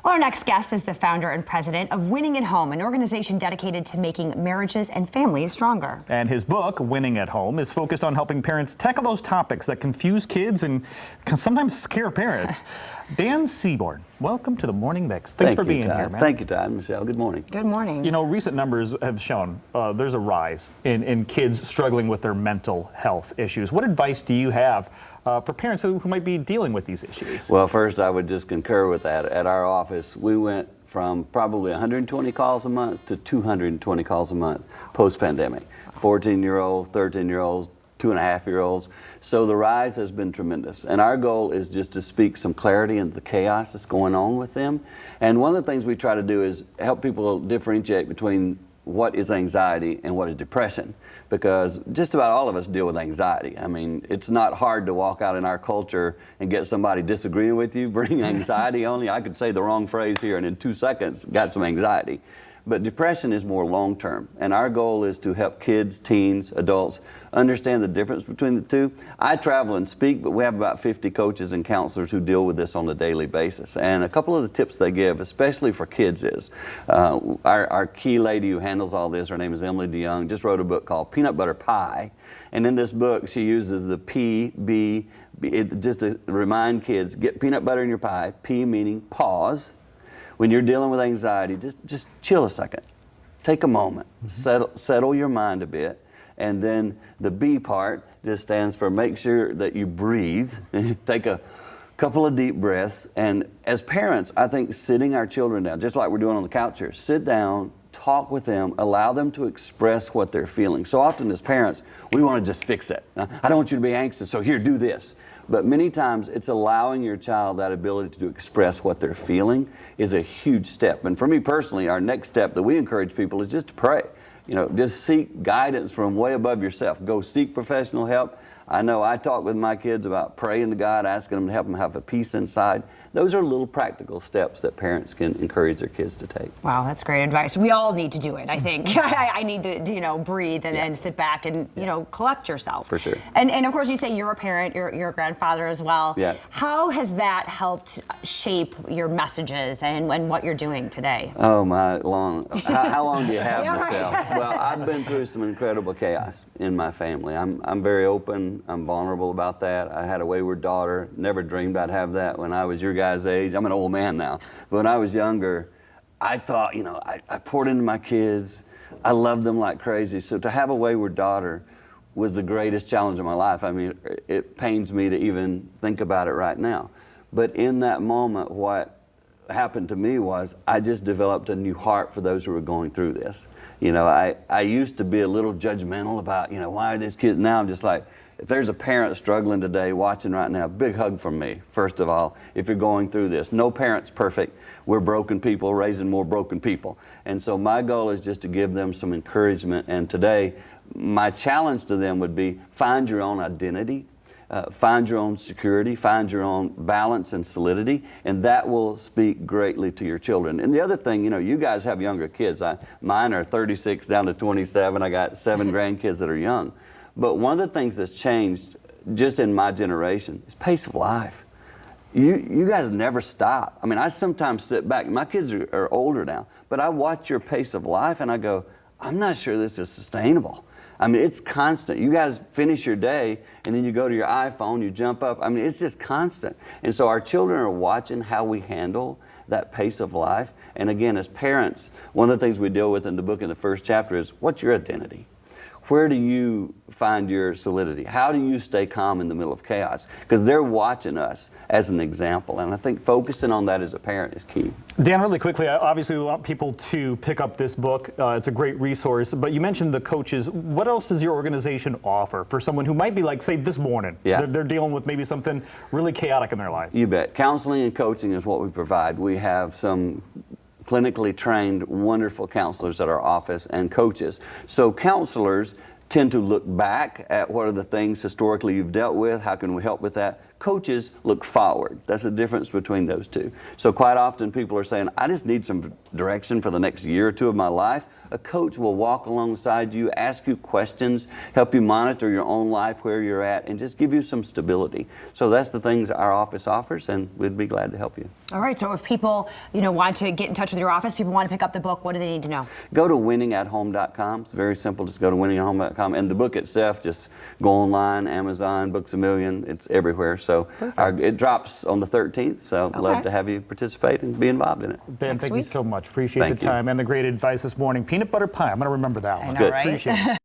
Well, our next guest is the founder and president of Winning at Home, an organization dedicated to making marriages and families stronger. And his book, Winning at Home, is focused on helping parents tackle those topics that confuse kids and can sometimes scare parents. Dan Seaborn, welcome to the Morning Mix. Thanks for being here, man. Thank you, Todd. Michelle, good morning. Good morning. You know, recent numbers have shown there's a rise in kids struggling with their mental health issues. What advice do you have for parents who might be dealing with these issues? Well, first, I would just concur with that. At our office, we went from probably 120 calls a month to 220 calls a month post-pandemic. 14-year-olds, 13-year-olds, 2.5-year-olds. So the rise has been tremendous. And our goal is just to speak some clarity into the chaos that's going on with them. And one of the things we try to do is help people differentiate between what is anxiety and what is depression, because just about all of us deal with anxiety. I mean, it's not hard to walk out in our culture and get somebody disagreeing with you, bring anxiety on you. I could say the wrong phrase here and in 2 seconds got some anxiety. But depression is more long-term, and our goal is to help kids, teens, adults understand the difference between the two. I travel and speak, but we have about 50 coaches and counselors who deal with this on a daily basis. And a couple of the tips they give, especially for kids, is our key lady who handles all this, her name is Emily DeYoung, just wrote a book called Peanut Butter Pie. And in this book, she uses the just to remind kids, get peanut butter in your pie, P meaning pause. When you're dealing with anxiety, just chill a second. Take a moment, settle your mind a bit. And then the B part just stands for make sure that you breathe. Take a couple of deep breaths. And as parents, I think sitting our children down, just like we're doing on the couch here, sit down, talk with them, allow them to express what they're feeling. So often as parents, we want to just fix it. I don't want you to be anxious, so here, do this. But many times it's allowing your child that ability to express what they're feeling is a huge step. And for me personally, our next step that we encourage people is just to pray. You know, just seek guidance from way above yourself. Go seek professional help. I know I talk with my kids about praying to God, asking them to help them have a peace inside. Those are little practical steps that parents can encourage their kids to take. Wow, that's great advice. We all need to do it, I think. I need to, breathe and sit back and, collect yourself. For sure. And of course, you say you're a parent, you're a grandfather as well. Yeah. How has that helped shape your messages and what you're doing today? Oh, my long. How long do you have, Yeah, Michelle? right. Well, I've been through some incredible chaos in my family. I'm very open. I'm vulnerable about that. I had a wayward daughter. Never dreamed I'd have that when I was your guys' age. I'm an old man now. But when I was younger, I thought, I poured into my kids. I loved them like crazy. So to have a wayward daughter was the greatest challenge of my life. I mean, it pains me to even think about it right now. But in that moment, what happened to me was I just developed a new heart for those who were going through this. I used to be a little judgmental about, why are these kids? Now I'm just like, if there's a parent struggling today, watching right now, big hug from me, first of all, if you're going through this. No parent's perfect. We're broken people raising more broken people. And so my goal is just to give them some encouragement. And today, my challenge to them would be find your own identity, find your own security, find your own balance and solidity, and that will speak greatly to your children. And the other thing, you guys have younger kids. Mine are 36 down to 27. I got 7 grandkids that are young. But one of the things that's changed just in my generation is pace of life. You guys never stop. I mean, I sometimes sit back. My kids are older now, but I watch your pace of life and I go, I'm not sure this is sustainable. I mean, it's constant. You guys finish your day and then you go to your iPhone, you jump up. I mean, it's just constant. And so our children are watching how we handle that pace of life. And again, as parents, one of the things we deal with in the book in the first chapter is, what's your identity? Where do you find your solidity? How do you stay calm in the middle of chaos? Because they're watching us as an example, and I think focusing on that as a parent is key. Dan, really quickly, obviously we want people to pick up this book. It's a great resource, but you mentioned the coaches. What else does your organization offer for someone who might be like, say, this morning? Yeah. They're dealing with maybe something really chaotic in their life. You bet. Counseling and coaching is what we provide. We have some clinically trained, wonderful counselors at our office and coaches. So counselors tend to look back at what are the things historically you've dealt with, how can we help with that. Coaches look forward. That's the difference between those two. So quite often people are saying, I just need some direction for the next year or two of my life. A coach will walk alongside you, ask you questions, help you monitor your own life where you're at, and just give you some stability. So that's the things our office offers, and we'd be glad to help you. All right, so if people, want to get in touch with your office, people want to pick up the book, what do they need to know? Go to winningathome.com. It's very simple. Just go to winningathome.com. And the book itself, just go online, Amazon, Books A Million. It's everywhere. So it drops on the 13th, so love to have you participate and be involved in it. Dan, thank you so much. Appreciate the time and the great advice this morning. Peanut butter pie. I'm going to remember that one. I know, right? Appreciate it.